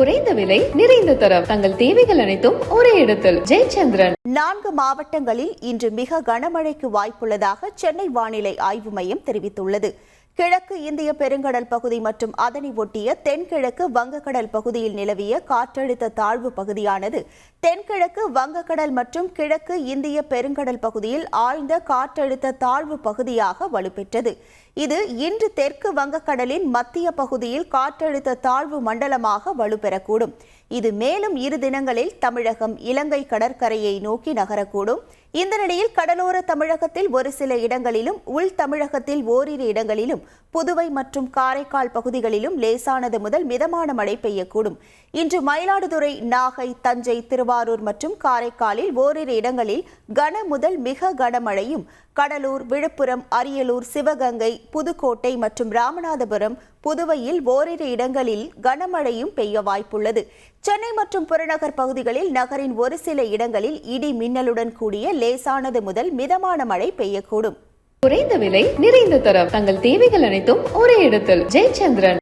குறைந்த விலை நிறைந்த தரம் தங்கள் தேவைகள் அனைத்தும் ஒரே இடத்தில். ஜெயச்சந்திரன். 4 மாவட்டங்களில் இன்று மிக கனமழைக்கு வாய்ப்புள்ளதாக சென்னை வானிலை ஆய்வு மையம் தெரிவித்துள்ளது. கிழக்கு இந்திய பெருங்கடல் பகுதி மற்றும் அதனை ஒட்டிய தென்கிழக்கு வங்கக்கடல் பகுதியில் நிலவிய காற்றழுத்த தாழ்வு பகுதியானது தென்கிழக்கு வங்கக்கடல் மற்றும் கிழக்கு இந்திய பெருங்கடல் பகுதியில் ஆழ்ந்த காற்றழுத்த தாழ்வு பகுதியாக வலுப்பெற்றது. இது இன்று தெற்கு வங்கக்கடலின் மத்திய பகுதியில் காற்றழுத்த தாழ்வு மண்டலமாக வலுப்பெறக்கூடும். இது மேலும் 2 தினங்களில் தமிழகம், இலங்கை கடற்கரையை நோக்கி நகரக்கூடும். இந்த நிலையில் கடலோர தமிழகத்தில் ஒரு சில இடங்களிலும், உள் தமிழகத்தில் ஓரிரு இடங்களிலும், புதுவை மற்றும் காரைக்கால் பகுதிகளிலும் லேசானது முதல் மிதமான மழை பெய்யக்கூடும். இன்று மயிலாடுதுறை, நாகை, தஞ்சை, திருவாரூர் மற்றும் காரைக்காலில் ஓரிரு இடங்களில் கன முதல் மிக கனமழையும், கடலூர், விழுப்புரம், அரியலூர், சிவகங்கை, புதுக்கோட்டை மற்றும் ராமநாதபுரம், புதுவையில் ஓரிரு இடங்களில் கனமழையும் பெய்ய வாய்ப்புள்ளது. சென்னை மற்றும் புறநகர் பகுதிகளில் நகரின் ஒரு சில இடங்களில் இடி மின்னலுடன் கூடிய லேசானது முதல் மிதமான மழை பெய்யக்கூடும். குறைந்த விலை நிறைந்த தரம் தங்கள் தேவைகள் அனைத்தும் ஒரே இடத்தில். ஜெயச்சந்திரன்.